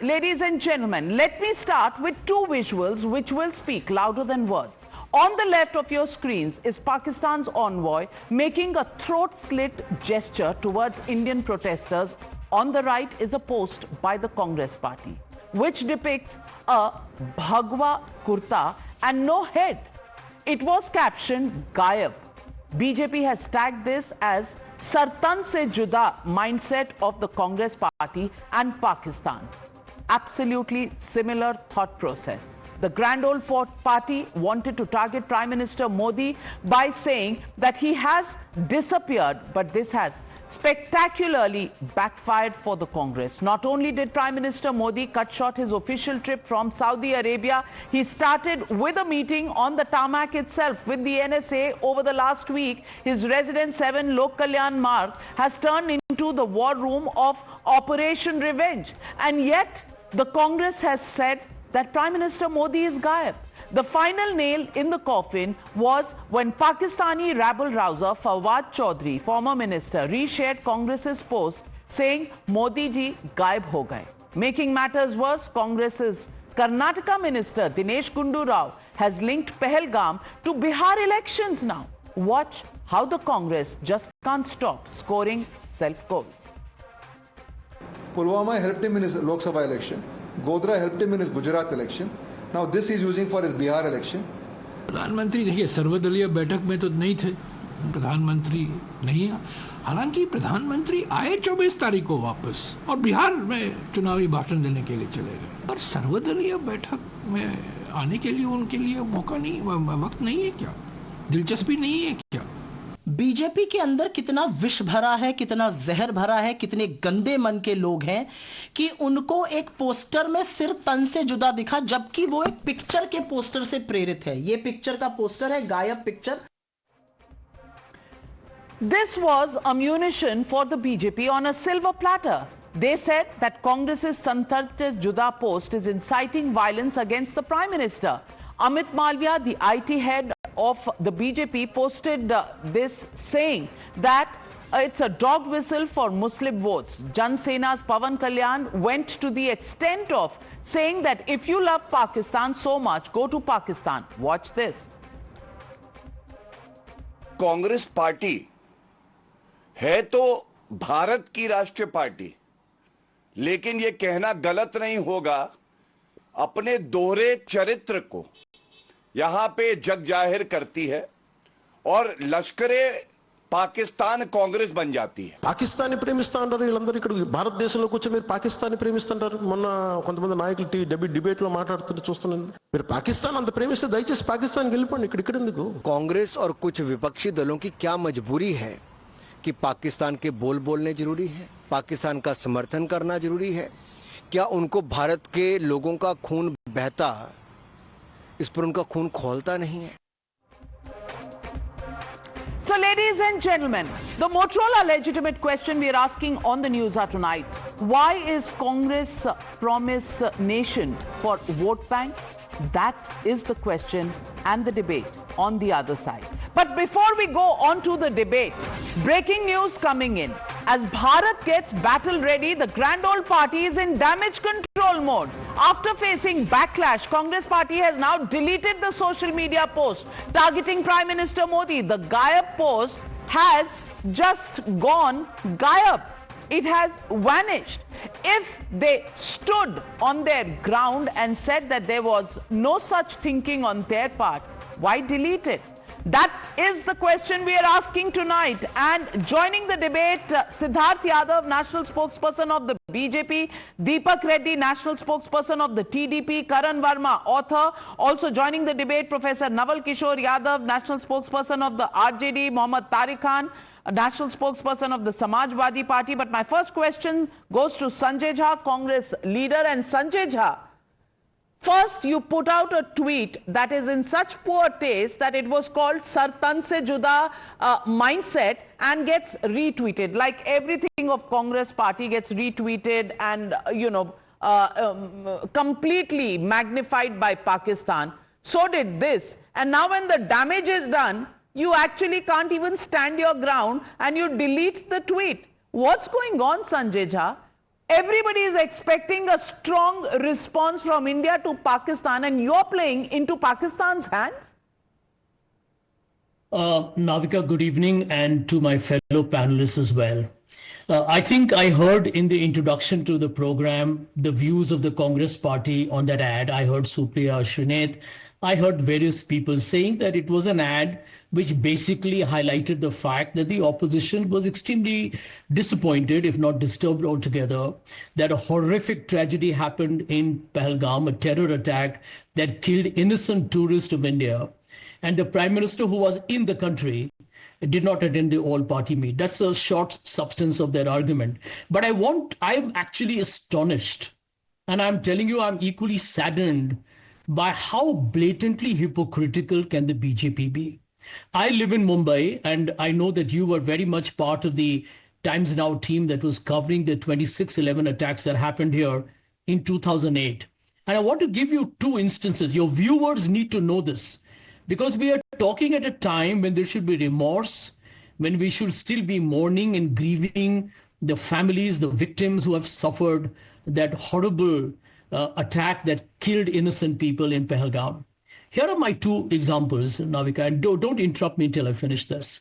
ladies and gentlemen, let me start with two visuals which will speak louder than words. On the left of your screens is Pakistan's envoy making a throat-slit gesture towards Indian protesters. On the right is a post by the Congress party, which depicts a bhagwa kurta and no head. It was captioned Gayab. BJP has tagged this as Sartan se juda mindset of the Congress party and Pakistan. Absolutely similar thought process. The Grand Old Party wanted to target Prime Minister Modi by saying that he has disappeared, but this has spectacularly backfired for the Congress. Not only did Prime Minister Modi cut short his official trip from Saudi Arabia, he started with a meeting on the tarmac itself with the NSA over the last week. His Residence 7 Lok Kalyan Marg has turned into the war room of Operation Revenge. And yet, the Congress has said that Prime Minister Modi is Gayab. The final nail in the coffin was when Pakistani rabble-rouser Fawad Chaudhry, former minister, reshared Congress's post saying Modi ji Gayab ho gaye. Making matters worse, Congress's Karnataka minister Dinesh Gundu Rao has linked Pahalgam to Bihar elections now. Watch how the Congress just can't stop scoring self-goals. Pulwama helped him in his Lok Sabha election. Godra helped him in his Gujarat election. Now this he is using for his Bihar election. प्रधानमंत्री देखिए सर्वदलीय बैठक में तो नहीं थे, प्रधानमंत्री नहीं, हालांकि प्रधानमंत्री आए 24 तारीख को वापस और बिहार में चुनावी भाषण देने के लिए चले गए, पर सर्वदलीय बैठक में आने के लिए उनके लिए मौका नहीं, वक्त नहीं है क्या, दिलचस्पी नहीं है क्या? बीजेपी के अंदर कितना विष भरा है, कितना जहर भरा है, कितने गंदे मन के लोग हैं कि उनको एक पोस्टर में सिर तन से जुदा दिखा, जबकि वो एक पिक्चर के पोस्टर से प्रेरित है. ये पिक्चर का पोस्टर है, गायब picture. This was ammunition for the BJP on a silver platter. They said that Congress's Santarth Juda post is inciting violence against the Prime Minister. Amit Malviya, the IT head of the BJP, posted this saying that it's a dog whistle for Muslim votes. Jan Sena's Pawan Kalyan went to the extent of saying that if you love Pakistan so much, go to Pakistan. Watch this. Congress party है तो भारत की राष्ट्रीय party, लेकिन ये कहना गलत नहीं होगा, अपने दोहरे चरित्र को यहां पे जग जाहिर करती है और लश्करे పాకిస్తాన్ కాంగ్రెస్ బన్ జాతీ है. పాకిస్తాన్ని ప్రేమిస్తాంటారు వీళ్ళందరూ. ఇక్కడ భారతదేశంలోకి వచ్చి మీరు పాకిస్తాన్ని ప్రేమిస్తుంటారు. మొన్న కొంతమంది నాయకులు డిబేట్ లో మాట్లాడుతుంటే చూస్తున్నాను. మీరు పాకిస్తాన్ అంత ప్రేమిస్తే దయచేసి పాకిస్తాన్కి వెళ్ళిపోండి, ఇక్కడ ఎందుకు? कांग्रेस और कुछ विपक्षी दलों की क्या मजबूरी है कि पाकिस्तान के बोल बोलने जरूरी है, पाकिस्तान का समर्थन करना जरूरी है? क्या उनको भारत के लोगों का खून बहता, इस पर उनका खून खौलता नहीं है? So, ladies and gentlemen, the Motorola legitimate question we are asking on the Newshour tonight: why is Congress promise nation for vote bank? That is the question and the debate on the other side. But before we go on to the debate, breaking news coming in. As Bharat gets battle ready, the Grand Old Party is in damage control mode. After facing backlash, Congress party has now deleted the social media post targeting Prime Minister Modi. The Gayab post has just gone Gayab. It has vanished. If they stood on their ground and said that there was no such thinking on their part, why delete it? That is the question we are asking tonight. And joining the debate, Siddharth Yadav, national spokesperson of the BJP, Deepak Reddy, national spokesperson of the TDP, Karan Verma, author. Also joining the debate, Professor Naval Kishore Yadav, national spokesperson of the RJD, Mohammad Tariq Khan, a national spokesperson of the Samajwadi Party. But my first question goes to Sanjay Jha, Congress leader. And Sanjay Jha, first, you put out a tweet that is in such poor taste that it was called Sartan se juda mindset and gets retweeted. Like everything of Congress party gets retweeted and, completely magnified by Pakistan. So did this. And now when the damage is done, you actually can't even stand your ground and you delete the tweet. What's going on, Sanjay Jha? Everybody is expecting a strong response from India to Pakistan, and you're playing into Pakistan's hands? Navika, good evening, and to my fellow panelists as well. I think I heard in the introduction to the program the views of the Congress party on that ad. I heard Supriya, Shrinath. I heard various people saying that it was an ad which basically highlighted the fact that the opposition was extremely disappointed, if not disturbed altogether, that a horrific tragedy happened in Pahalgam, a terror attack that killed innocent tourists of India. And the Prime Minister, who was in the country, did not attend the all-party meet. That's a short substance of their argument. But I'm actually astonished, and I'm telling you, I'm equally saddened by how blatantly hypocritical can the BJP be. I live in Mumbai, and I know that you were very much part of the Times Now team that was covering the 26/11 attacks that happened here in 2008. And I want to give you two instances. Your viewers need to know this, because we are talking at a time when there should be remorse, when we should still be mourning and grieving the families, the victims who have suffered that horrible attack that killed innocent people in Pahalgam. Here are my two examples, Navika, and don't interrupt me until I finish this.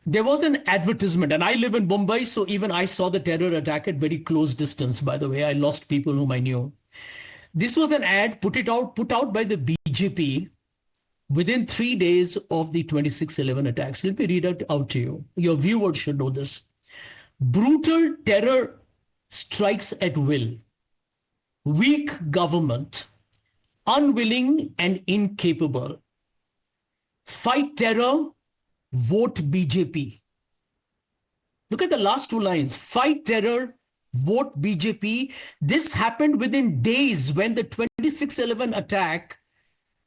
There was an advertisement, and I live in Mumbai, so even I saw the terror attack at very close distance, by the way. I lost people whom I knew. This was an ad put out by the BJP within 3 days of the 26/11 attacks. Let me read it out to you. Your viewers should know this. Brutal terror strikes at will. Weak government, unwilling and incapable. Fight terror, vote BJP. Look at the last two lines. Fight terror, vote BJP. This happened within days when the 26/11 attack,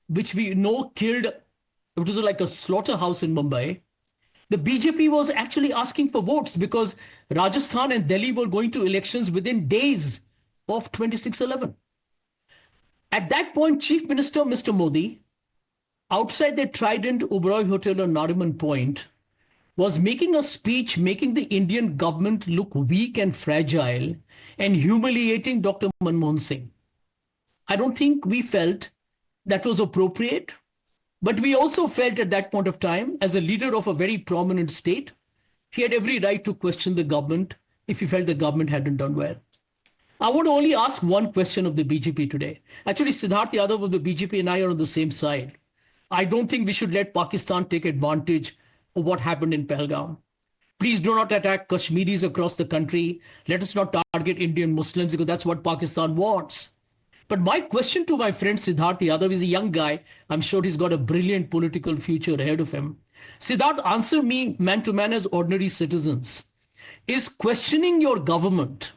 which we know killed, it was like a slaughterhouse in Mumbai. The BJP was actually asking for votes because Rajasthan and Delhi were going to elections within days of 26/11. At that point, Chief Minister Mr. Modi, outside the Trident Oberoi Hotel on Nariman Point, was making a speech making the Indian government look weak and fragile and humiliating Dr. Manmohan Singh. I don't think we felt that was appropriate, but we also felt at that point of time, as a leader of a very prominent state, he had every right to question the government if he felt the government hadn't done well. I want to only ask one question of the BJP today. Actually, Siddharth Yadav of the BJP and I are on the same side. I don't think we should let Pakistan take advantage of what happened in Pahalgam. Please do not attack Kashmiris across the country. Let us not target Indian Muslims, because that's what Pakistan wants. But my question to my friend Siddharth Yadav is a young guy. I'm sure he's got a brilliant political future ahead of him. Siddharth, answer me man to man as ordinary citizens. Is questioning your government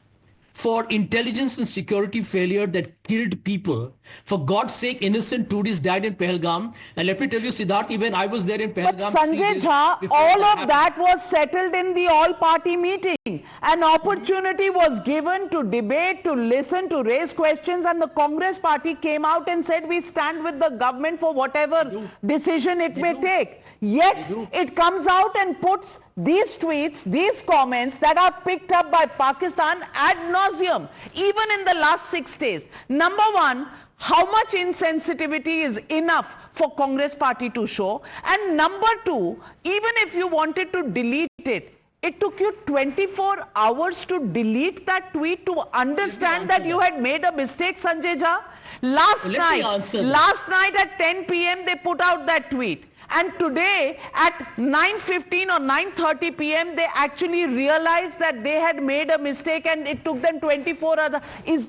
for intelligence and security failure that killed people, for God's sake, innocent tourists died in Pahalgam? And let me tell you, Siddharth, even I was there in Pahalgam. But Sanjay Jha, all of that was settled in the all-party meeting. An opportunity was given to debate, to listen, to raise questions, and the Congress party came out and said, we stand with the government for whatever decision it may take. Yet it comes out and puts these tweets, these comments that are picked up by Pakistan ad nauseum, even in the last 6 days. Number one, how much insensitivity is enough for Congress party to show? And number two, even if you wanted to delete it, it took you 24 hours to delete that tweet to understand that you had made a mistake, Sanjay Jha. Last night at 10 p.m. they put out that tweet. And today at 9:15 or 9:30 p.m. they actually realized that they had made a mistake, and it took them 24 hours. Is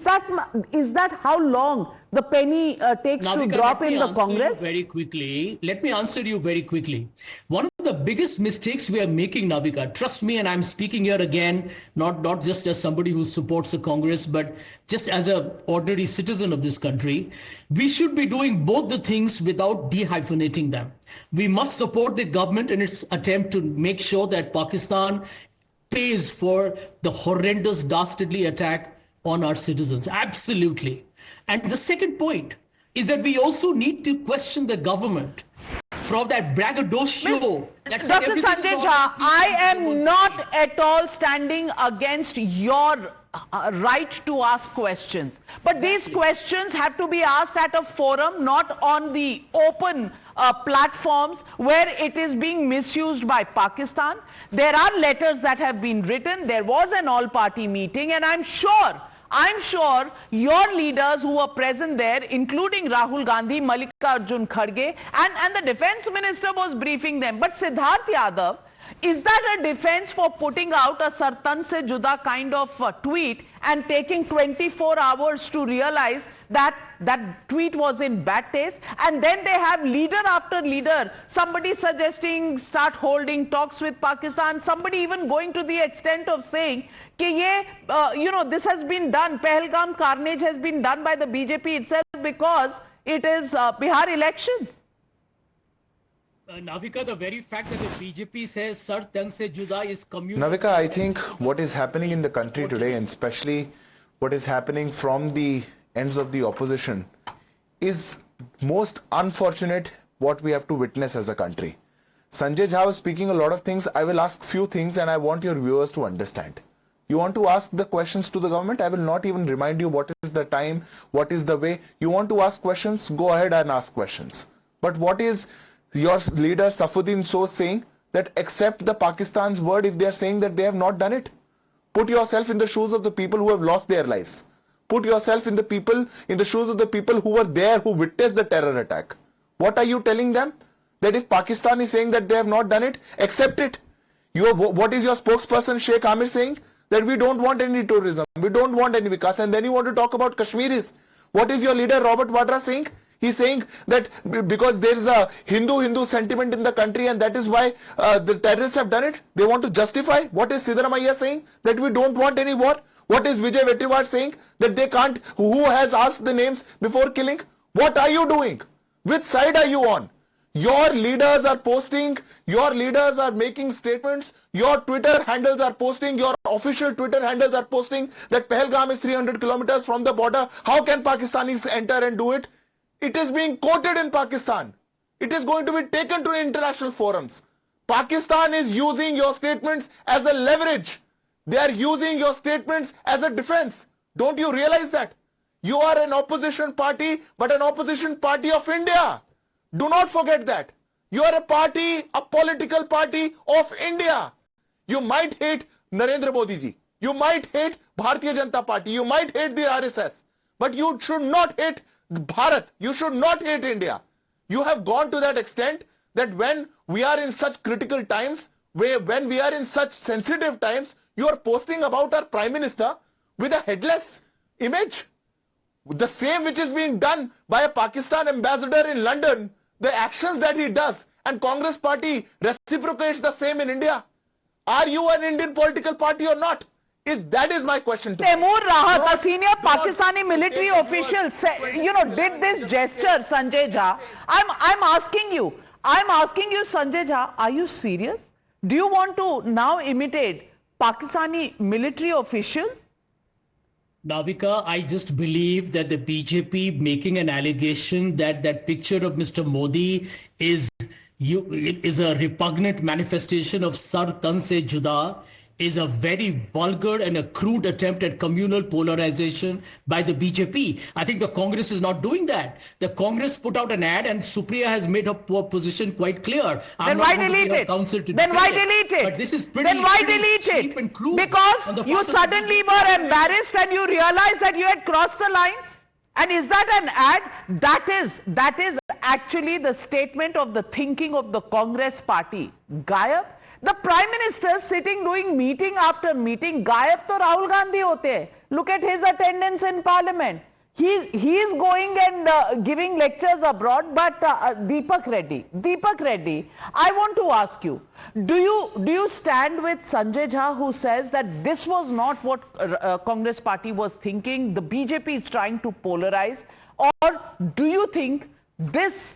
that how long the penny takes Navika, to drop in the Congress? Let me answer you very quickly. One of the biggest mistakes we are making, Navika, trust me, and I'm speaking here again, not just as somebody who supports the Congress, but just as an ordinary citizen of this country, we should be doing both the things without dehyphenating them. We must support the government in its attempt to make sure that Pakistan pays for the horrendous, dastardly attack on our citizens. Absolutely. And the second point is that we also need to question the government from that braggadocio. Dr. Sanjay Jha, I am not at all standing against your right to ask questions. But these questions have to be asked at a forum, not on the open platforms where it is being misused by Pakistan. There are letters that have been written. There was an all-party meeting, and I'm sure your leaders who were present there, including Rahul Gandhi, Mallikarjun Kharge, and the defense minister was briefing them. But Siddharth Yadav, is that a defense for putting out a Sartan se juda kind of tweet and taking 24 hours to realize that that tweet was in bad taste? And then they have leader after leader, somebody suggesting start holding talks with Pakistan, somebody even going to the extent of saying कि ये, this has been done, Pahalgam carnage has been done by the BJP itself because it is Bihar elections. Navika, the very fact that the BJP says Sar Tan Se Juda is communal. Navika, I think what is happening in the country today, and especially what is happening from the ends of the opposition, is most unfortunate what we have to witness as a country. Sanjay Jha was speaking a lot of things. I will ask few things and I want your viewers to understand. You want to ask the questions to the government? I will not even remind you what is the time, what is the way. You want to ask questions? Go ahead and ask questions. But what is your leader Safuddin So saying? That accept the Pakistan's word if they are saying that they have not done it. Put yourself in the shoes of the people who have lost their lives. Put yourself in the shoes of the people who were there, who witnessed the terror attack. What are you telling them? That if Pakistan is saying that they have not done it, accept it. What is your spokesperson Sheikh Amir saying? That we don't want any tourism, we don't want any vikas, and then you want to talk about Kashmiris. What is your leader Robert Vadra saying? He's saying that because there is a Hindu sentiment in the country and that is why the terrorists have done it. They want to justify. What is Siddaramaiah saying? That we don't want any war. What is Vijay Vettiwar saying? That they can't. Who has asked the names before killing? What are you doing? Which side are you on? Your leaders are posting, your leaders are making statements, your Twitter handles are posting, your official Twitter handles are posting that Pahalgam is 300 kilometers from the border. How can Pakistanis enter and do it? It is being quoted in Pakistan. It is going to be taken to international forums. Pakistan is using your statements as a leverage. They are using your statements as a defense. Don't you realize that? You are an opposition party, but an opposition party of India. Do not forget that. You are a party, a political party of India. You might hate Narendra Modi ji. You might hate Bharatiya Janata Party. You might hate the RSS. But you should not hate Bharat. You should not hate India. You have gone to that extent that when we are in such critical times, when we are in such sensitive times, you are posting about our Prime Minister with a headless image. The same which is being done by a Pakistan ambassador in London, the actions that he does, and Congress party reciprocates the same in India. Are you an Indian political party or not? That is my question to you. Temur Rahat, a senior Pakistani military official, did this gesture, Sanjay Jha. I'm asking you, Sanjay Jha, are you serious? Do you want to now imitate Pakistani military officials? Navika, I just believe that the BJP making an allegation that that picture of Mr. Modi is a repugnant manifestation of Sar Tan Se Juda is a very vulgar and a crude attempt at communal polarization by the BJP. I think the Congress is not doing that. The Congress put out an ad and Supriya has made her position quite clear. Then why delete it? Then why delete it? But this is pretty, then why delete it? Because you suddenly were embarrassed and you realized that you had crossed the line. And is that an ad? That is actually the statement of the thinking of the Congress party. Gayab? The Prime Minister sitting doing meeting after meeting. Gayab to Rahul Gandhi hote hai. Look at his attendance in Parliament. He is going and giving lectures abroad. But Deepak Reddy, I want to ask you, do you stand with Sanjay Jha who says that this was not what Congress party was thinking? The BJP is trying to polarize, or do you think this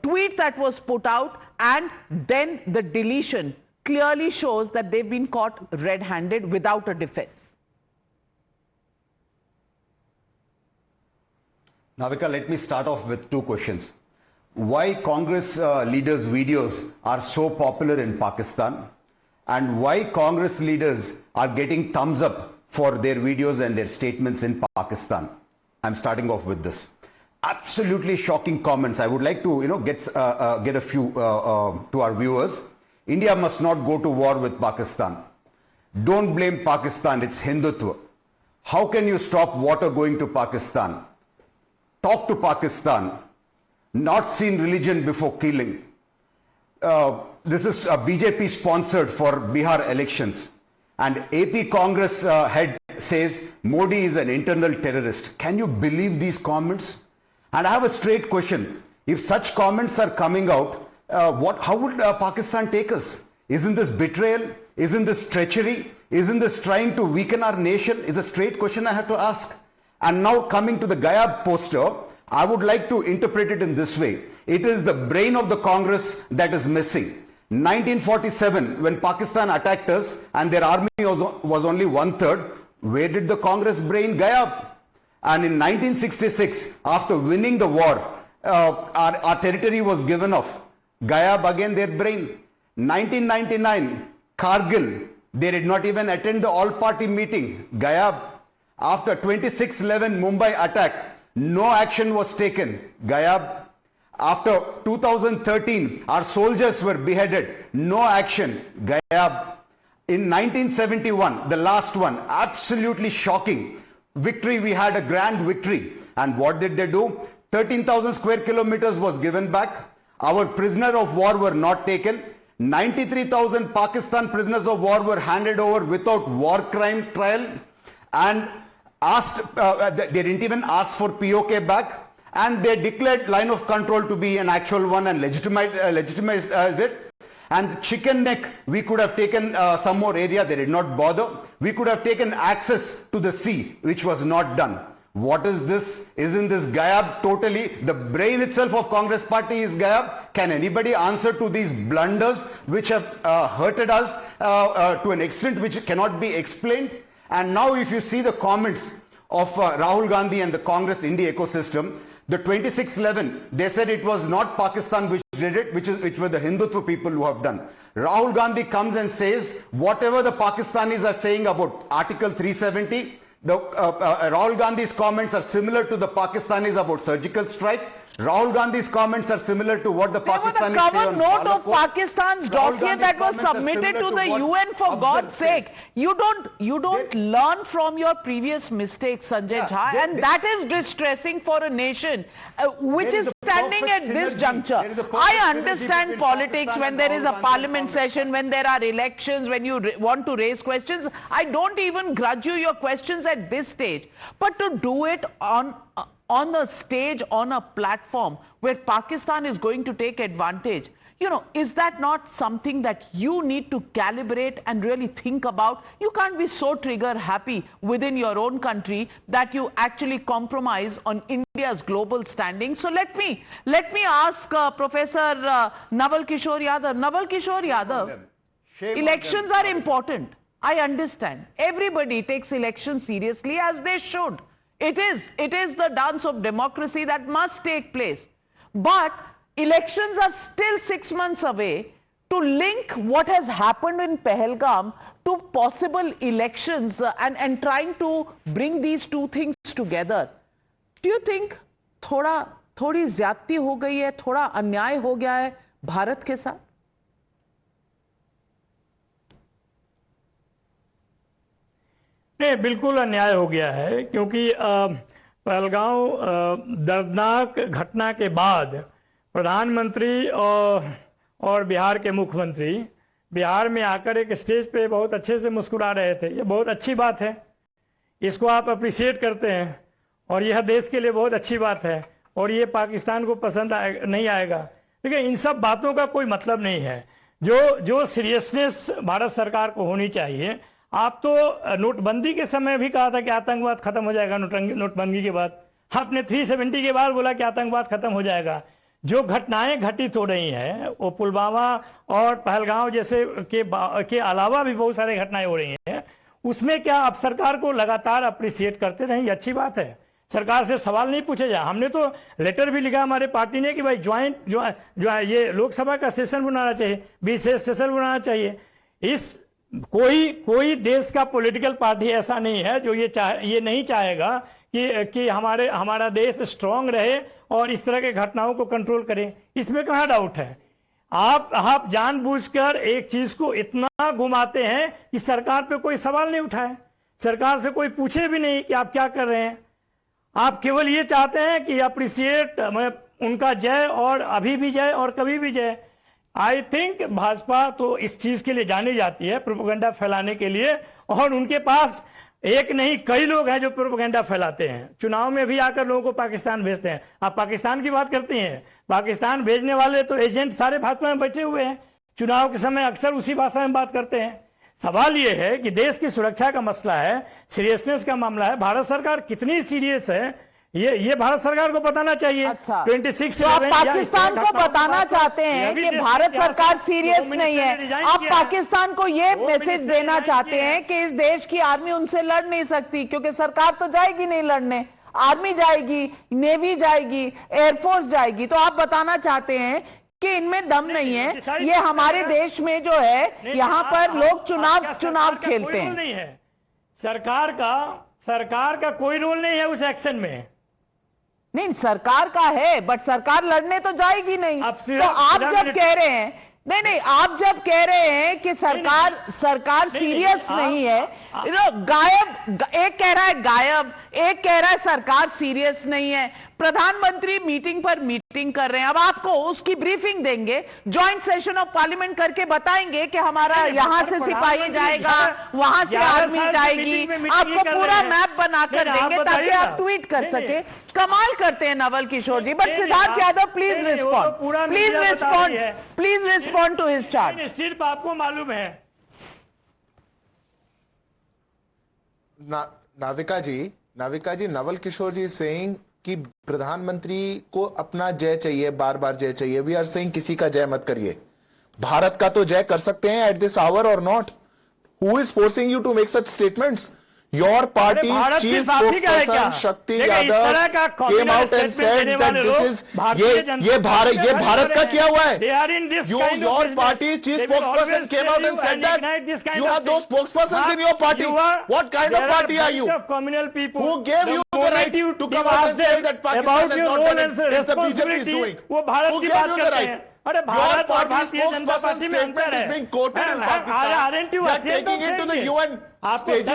tweet that was put out and then the deletion clearly shows that they've been caught red-handed without a defense? Navika, let me start off with two questions. Why Congress leaders' videos are so popular in Pakistan, and why Congress leaders are getting thumbs up for their videos and their statements in Pakistan. I'm starting off with this. Absolutely shocking comments. I would like to, get a few to our viewers. India must not go to war with Pakistan. Don't blame Pakistan, it's Hindutva. How can you stop water going to Pakistan? Talk to Pakistan. Not seen religion before killing. This is BJP sponsored for Bihar elections. And AP Congress head says Modi is an internal terrorist. Can you believe these comments? And I have a straight question. If such comments are coming out, how would Pakistan take us? Isn't this betrayal? Isn't this treachery? Isn't this trying to weaken our nation? Is a straight question I have to ask. And now coming to the Gayab poster, I would like to interpret it in this way. It is the brain of the Congress that is missing. 1947, when Pakistan attacked us and their army was only 1/3, where did the Congress brain Gayab? And in 1966, after winning the war, our territory was given off. Gayab again their brain. 1999, Kargil, they did not even attend the all-party meeting. Gayab. After 26/11 Mumbai attack, no action was taken. Gayab. After 2013, our soldiers were beheaded. No action. Gayab. In 1971, the last one, absolutely shocking victory. We had a grand victory. And what did they do? 13,000 square kilometers was given back. Our prisoner of war were not taken. 93,000 Pakistan prisoners of war were handed over without war crime trial. And they didn't even ask for POK back. And they declared line of control to be an actual one and legitimized it. And chicken neck, we could have taken some more area. They did not bother. We could have taken access to the sea, which was not done. What is this? Isn't this Gayab totally? The brain itself of Congress party is Gayab. Can anybody answer to these blunders which have hurted us to an extent which cannot be explained? And now if you see the comments of Rahul Gandhi and the Congress India ecosystem, the 26/11, they said it was not Pakistan which did it, which were the Hindutva people who have done. Rahul Gandhi comes and says whatever the Pakistanis are saying about Article 370, Rahul Gandhi's comments are similar to the Pakistanis about surgical strike. Rahul Gandhi's comments are similar to what the Pakistanis say on There was a cover note of Balakot. Pakistan's dossier that was submitted to the UN, for God's sake. You don't learn from your previous mistakes, Sanjay Jha, and that is distressing for a nation which is standing at this juncture. I understand politics when there is a parliament session, when there are elections, when you want to raise questions. I don't even grudge you your questions at this stage. But to do it on a stage, on a platform where Pakistan is going to take advantage, is that not something that you need to calibrate and really think about? You can't be so trigger happy within your own country that you actually compromise on India's global standing. So let me ask Professor Naval Kishore Yadav. Naval Kishore Yadav, elections are important. I understand. Everybody takes elections seriously, as they should. It is the dance of democracy that must take place. But elections are still 6 months away. To link what has happened in Pahalgam to possible elections and trying to bring these two things together, do you think थोड़ी ज्यादती हो गई है, थोड़ा अन्याय हो गया है भारत के साथ? नहीं, बिल्कुल अन्याय हो गया है, क्योंकि पहलगांव दर्दनाक घटना के बाद प्रधानमंत्री और बिहार के मुख्यमंत्री बिहार में आकर एक स्टेज पे बहुत अच्छे से मुस्कुरा रहे थे। ये बहुत अच्छी बात है, इसको आप अप्रिशिएट करते हैं और यह देश के लिए बहुत अच्छी बात है और ये पाकिस्तान को पसंद नहीं आएगा। देखिए, इन सब बातों का कोई मतलब नहीं है। जो सीरियसनेस भारत सरकार को होनी चाहिए, आप तो नोटबंदी के समय भी कहा था कि आतंकवाद खत्म हो जाएगा, नोटबंदी के बाद आपने 370 के बाद बोला कि आतंकवाद खत्म हो जाएगा। जो घटनाएं घटित हो रही हैं वो पुलवामा और पहलगांव जैसे के अलावा भी बहुत सारी घटनाएं हो रही हैं, उसमें क्या आप सरकार को लगातार अप्रिशिएट करते रहें? ये अच्छी बात है। सरकार से सवाल नहीं पूछे जाए। हमने तो लेटर भी लिखा हमारे पार्टी ने कि भाई ज्वाइंट जो है ये लोकसभा का सेशन बनाना चाहिए, विशेष सेशन बनाना चाहिए। इस कोई देश का पॉलिटिकल पार्टी ऐसा नहीं है जो ये नहीं चाहेगा कि हमारा देश स्ट्रांग रहे और इस तरह के घटनाओं को कंट्रोल करे। इसमें कहाँ डाउट है। आप जानबूझकर एक चीज को इतना घुमाते हैं कि सरकार पे कोई सवाल नहीं उठाए, सरकार से कोई पूछे भी नहीं कि आप क्या कर रहे हैं। आप केवल ये चाहते हैं कि अप्रिसिएट उनका जय, और अभी भी जय और कभी भी जय। आई थिंक भाजपा तो इस चीज के लिए जानी जाती है, प्रोपेगेंडा फैलाने के लिए, और उनके पास एक नहीं कई लोग हैं जो प्रोपेगेंडा फैलाते हैं। चुनाव में भी आकर लोगों को पाकिस्तान भेजते हैं। आप पाकिस्तान की बात करती हैं, पाकिस्तान भेजने वाले तो एजेंट सारे भाजपा में बैठे हुए हैं। चुनाव के समय अक्सर उसी भाषा में बात करते हैं। सवाल यह है कि देश की सुरक्षा का मसला है, सीरियसनेस का मामला है। भारत सरकार कितनी सीरियस है ये भारत सरकार को बताना चाहिए। अच्छा, 26 तो आप पाकिस्तान को बताना चाहते हैं कि भारत सरकार सीरियस नहीं है। आप पाकिस्तान को ये मैसेज देना चाहते हैं कि इस देश की आर्मी उनसे लड़ नहीं सकती, क्योंकि सरकार तो जाएगी नहीं लड़ने, आर्मी जाएगी, नेवी जाएगी, एयरफोर्स जाएगी। तो आप बताना चाहते हैं कि इनमें दम नहीं है। ये हमारे देश में जो है यहाँ पर लोग चुनाव खेलते हैं। सरकार का कोई रोल नहीं है उस एक्शन में। नहीं, सरकार का है, बट सरकार लड़ने तो जाएगी नहीं। तो आप जब कह रहे हैं, नहीं, आप जब कह रहे हैं कि सरकार सीरियस नहीं है, गायब एक कह रहा है गायब, एक कह रहा है सरकार सीरियस नहीं है। प्रधानमंत्री मीटिंग पर मीटिंग कर रहे हैं। अब आपको उसकी ब्रीफिंग देंगे, जॉइंट सेशन ऑफ पार्लियामेंट करके बताएंगे कि हमारा यहां से सिपाही जाएगा, वहां से आर्मी जाएगी। आपको पूरा मैप बनाकर देंगे ताकि आप ट्वीट कर सके। कमाल करते हैं Naval Kishore ji. But Siddharth Yadav, please respond to his charge. सिर्फ आपको मालूम है। नाविका जी, नवल किशोर जी सेइंग कि प्रधानमंत्री को अपना जय चाहिए, बार बार जय चाहिए। वी आर सेइंग किसी का जय मत करिए। भारत का तो जय कर सकते हैं एट दिस आवर और not. Who is forcing you to make such statements? Your party's chief spokesperson Shakti Yadav came out and said that this is ये भारत का किया हुआ है। Your party's chief spokesperson came out and said that you have those spokespersons in your party. What kind of party are you? Who gave you the right to come out and say that Pakistan is not done as the BJP is doing? Who gave you the right? अरे भारत और Bharatiya Janata party में अंतर है। Taking it to the UN stages.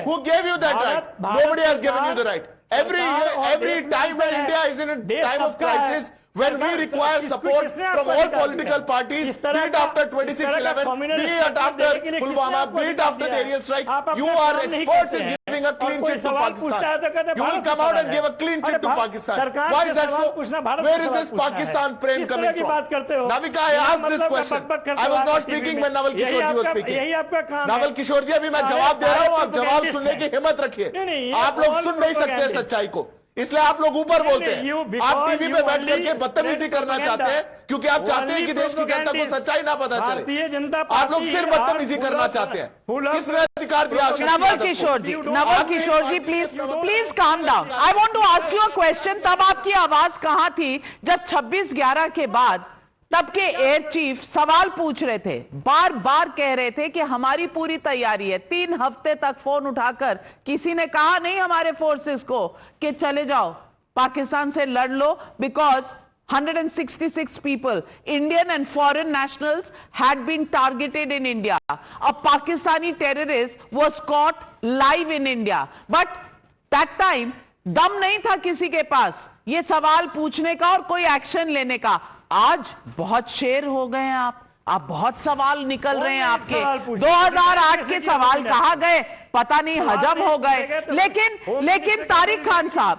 Who gave you that right? Nobody has given you the right. Every time when India is in a time of crisis, when we require support from all political parties, be it after 26/11, be it after Pulwama, be it after the aerial strike, you are experts in giving a clean chit to Pakistan. You will come out and give a clean chit to Pakistan. Why is that so? Where is this Pakistan prem coming from? Navika, I asked this question. I was not speaking when Nawal Kishore ji was speaking. Nawal Kishore ji, अभी मैं जवाब दे रहा हूँ, आप जवाब सुनने की हिम्मत रखिए। आप लोग सुन नहीं सकते सच्चाई को, इसलिए आप लोग ऊपर बोलते हैं। आप टीवी पे बैठ करके बदतमीजी करना चाहते हैं क्योंकि आप चाहते हैं कि देश की जनता को सच्चाई ना पता चले। आप लोग सिर्फ बदतमीजी करना चाहते हैं। किसने अधिकार दिया? Naval Kishore ji, please calm down. I want to ask you a question. तब आपकी आवाज कहां थी जब 26/11 के बाद तब के एयर चीफ सवाल पूछ रहे थे, बार बार कह रहे थे कि हमारी पूरी तैयारी है। 3 हफ्ते तक फोन उठाकर किसी ने कहा नहीं हमारे फोर्सेस को कि चले जाओ पाकिस्तान से लड़ लो, because 166 people, Indian and foreign nationals, had been targeted in India. A Pakistani terrorist was caught live in India. But that time, दम नहीं था किसी के पास ये सवाल पूछने का और कोई एक्शन लेने का। आज बहुत शेर हो गए हैं आप बहुत सवाल निकल रहे हैं आपके। 2008 के सवाल कहां गए पता नहीं, हजम हो गए। लेकिन तारिक खान साहब,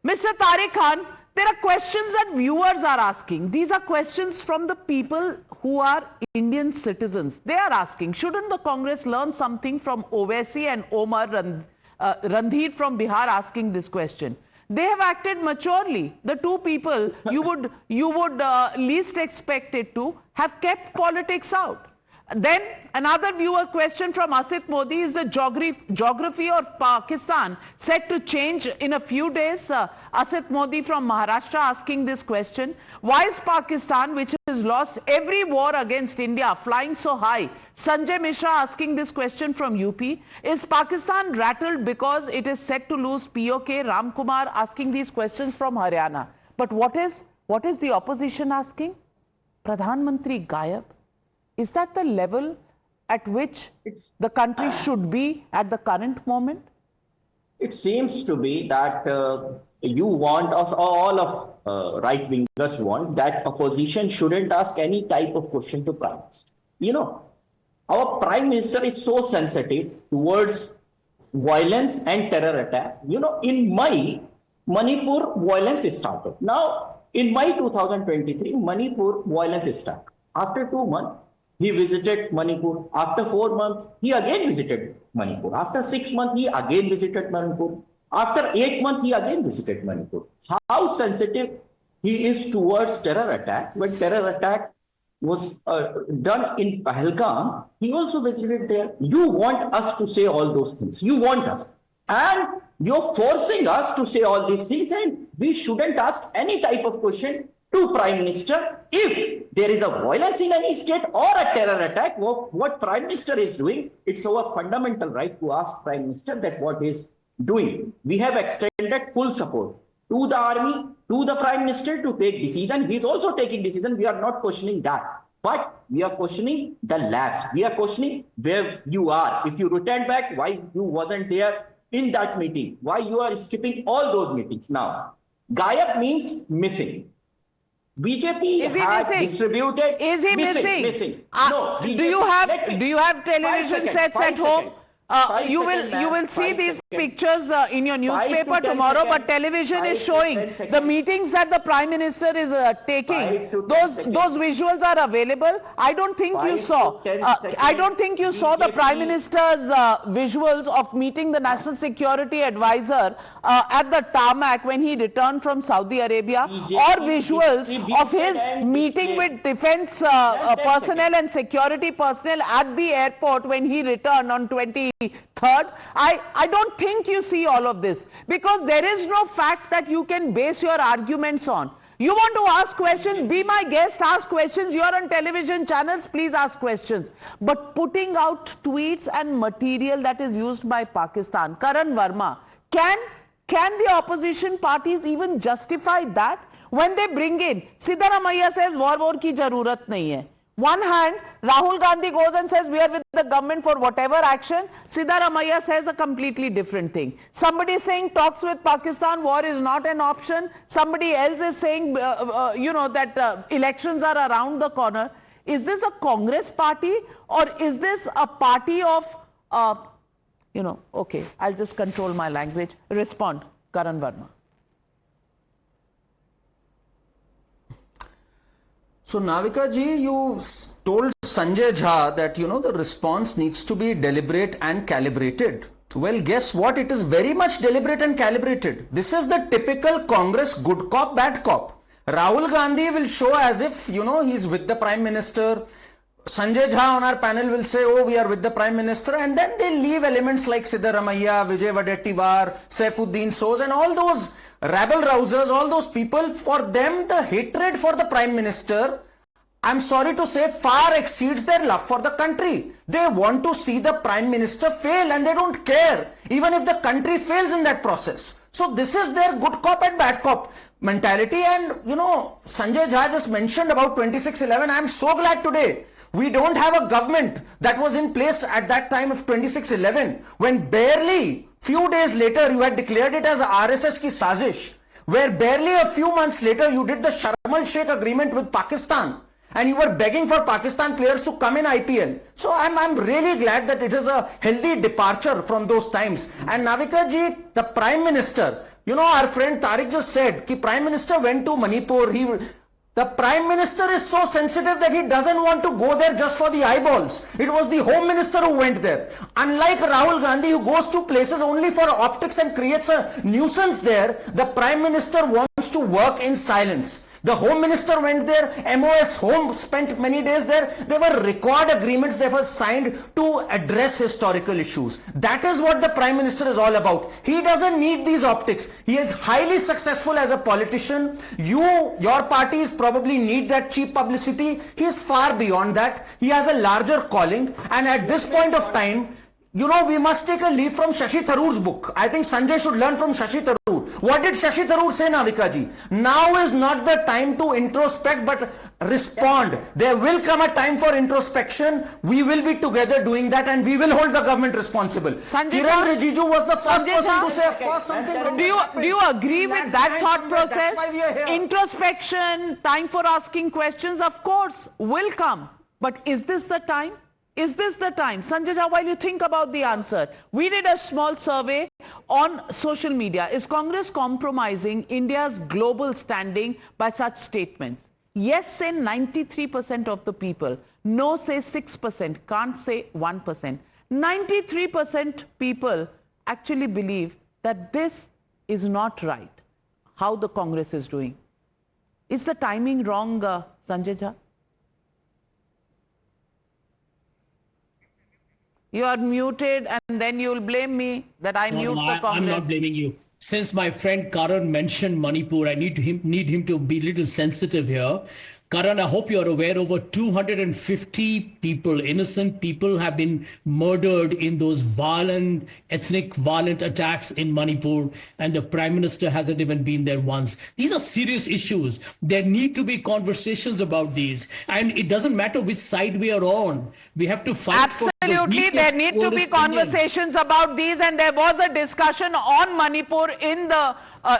mister Tariq Khan, there are questions that viewers are asking. These are questions from the people who are Indian citizens. They are asking, shouldn't the Congress learn something from Owaisi and Omar Randhir from Bihar asking this question? They have acted maturely. The two people you would least expect it to have kept politics out. Then another viewer question from Asit Modi: is the geography of Pakistan set to change in a few days? Asit Modi from Maharashtra asking this question. Why is Pakistan, which is has lost every war against India, flying so high. Sanjay Mishra asking this question from UP. Is Pakistan rattled because it is set to lose POK? Ram Kumar asking these questions from Haryana. But what is the opposition asking? Pradhan Mantri Gayab. Is that the level at which the country should be at the current moment? It seems to be that you want us, all of right-wingers want, that opposition shouldn't ask any type of question to Prime Minister. You know, our Prime Minister is so sensitive towards violence and terror attack. You know, in May, Manipur violence started. Now, in May 2023, Manipur violence started. After 2 months, he visited Manipur. After 4 months, he again visited Manipur. After 6 months, he again visited Manipur. After 8 months, he again visited Manipur. How sensitive he is towards terror attack. When terror attack was done in Pahalgam, he also visited there. You want us to say all those things. You want us. And you're forcing us to say all these things, and we shouldn't ask any type of question to Prime Minister. If there is a violence in any state or a terror attack, what Prime Minister is doing, it's our fundamental right to ask Prime Minister that what he's doing. We have extended full support to the army, to the Prime Minister to take decision. He's also taking decision. We are not questioning that. But we are questioning the labs. We are questioning where you are. If you return back, why you wasn't there in that meeting? Why you are skipping all those meetings now? Gayab means missing. BJP has distributed. Is he missing? Missing. No. Do you have television sets at home? You will see these pictures in your newspaper tomorrow, but television is showing the meetings that the Prime Minister is taking. Those visuals are available. I don't think you saw. I don't think you saw the Prime Minister's visuals of meeting the National Security Advisor at the tarmac when he returned from Saudi Arabia, or visuals of his meeting with defense personnel and security personnel at the airport when he returned on 23rd. I don't think you see all of this, because there is no fact that you can base your arguments on. You want to ask questions, be my guest, ask questions. You're on television channels, please ask questions. But putting out tweets and material that is used by Pakistan, Karan Verma, can the opposition parties even justify that? When they bring in, Siddaramaiah says war ki jarurat nahi hai. One hand, Rahul Gandhi goes and says we are with the government for whatever action. Siddaramaiah says a completely different thing. Somebody is saying talks with Pakistan, war is not an option. Somebody else is saying, that elections are around the corner. Is this a Congress party, or is this a party of, okay, I'll just control my language. Respond, Karan Verma. So Navika ji, you told Sanjay Jha that, the response needs to be deliberate and calibrated. Well, guess what? It is very much deliberate and calibrated. This is the typical Congress good cop, bad cop. Rahul Gandhi will show as if, he's with the Prime Minister. Sanjay Jha on our panel will say, oh, we are with the Prime Minister. And then they leave elements like Siddaramaiah, Vijay Wadettiwar, Saifuddin Soz, and all those rabble-rousers, all those people. For them, the hatred for the Prime Minister, I'm sorry to say, far exceeds their love for the country. They want to see the Prime Minister fail, and they don't care, even if the country fails in that process. So this is their good cop and bad cop mentality. And, Sanjay Jha just mentioned about 2611. I'm so glad today we don't have a government that was in place at that time of 2611, when barely few days later you had declared it as a RSS ki sazish, where barely a few months later you did the Sharm el-Sheikh agreement with Pakistan, and you were begging for Pakistan players to come in IPL. So I'm really glad that it is a healthy departure from those times. And Navika ji, the Prime Minister, our friend Tariq just said ki Prime Minister went to Manipur. The Prime Minister is so sensitive that he doesn't want to go there just for the eyeballs. It was the Home Minister who went there. Unlike Rahul Gandhi, who goes to places only for optics and creates a nuisance there, the Prime Minister wants to work in silence. The Home Minister went there, MOS Home spent many days there. There were record agreements that were signed to address historical issues. That is what the Prime Minister is all about. He doesn't need these optics. He is highly successful as a politician. Your parties probably need that cheap publicity. He is far beyond that. He has a larger calling, and at this point of time, you know, we must take a leaf from Shashi Tharoor's book. I think Sanjay should learn from Shashi Tharoor. What did Shashi Tharoor say, Navika ji? Now is not the time to introspect, but respond. There will come a time for introspection. We will be together doing that, and we will hold the government responsible. Kiran Rijiju was the first person to say, of course, something wrong. Do you agree with that thought process? That's why we are here. Introspection, time for asking questions, of course, will come. But is this the time? Is this the time? Sanjay Jha, while you think about the answer, we did a small survey on social media. Is Congress compromising India's global standing by such statements? Yes, say 93% of the people. No, say 6%. Can't say 1%. 93% people actually believe that this is not right, how the Congress is doing. Is the timing wrong, Sanjay Jha? You are muted, and then you'll blame me that I mute the Congress. I'm not blaming you. Since my friend Karan mentioned Manipur, I need him to be a little sensitive here. Karan, I hope you're aware over 250 people, innocent people, have been murdered in those ethnic violent attacks in Manipur, and the Prime Minister hasn't even been there once. These are serious issues. There need to be conversations about these, and it doesn't matter which side we are on. We have to fight for the Absolutely, there need to be conversations about these, and there was a discussion on Manipur in the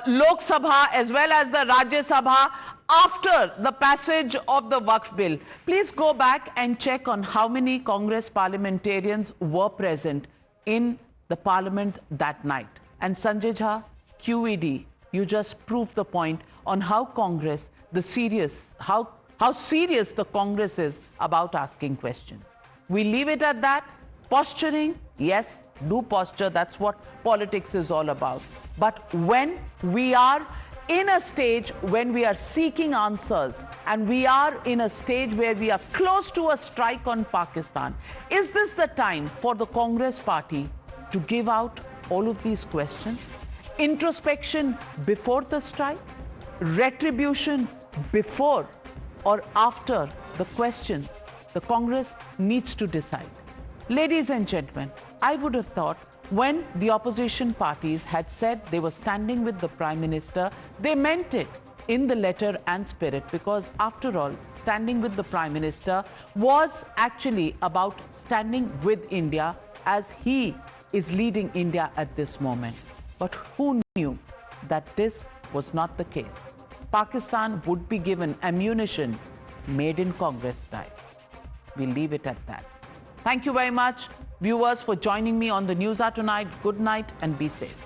Lok Sabha as well as the Rajya Sabha after the passage of the Waqf bill. Please go back and check on how many Congress parliamentarians were present in the parliament that night. And Sanjay Jha, QED, you just proved the point on how Congress, how serious the Congress is about asking questions. We leave it at that. Posturing, yes, do posture. That's what politics is all about. But when we are in a stage when we are seeking answers, and we are in a stage where we are close to a strike on Pakistan, is this the time for the Congress party to give out all of these questions? Introspection before the strike? Retribution before or after the questions? The Congress needs to decide. Ladies and gentlemen, I would have thought when the opposition parties had said they were standing with the Prime Minister, they meant it in the letter and spirit, because after all, standing with the Prime Minister was actually about standing with India as he is leading India at this moment. But who knew that this was not the case? Pakistan would be given ammunition made in Congress style. We'll leave it at that. Thank you very much, viewers, for joining me on the News Hour tonight. Good night and be safe.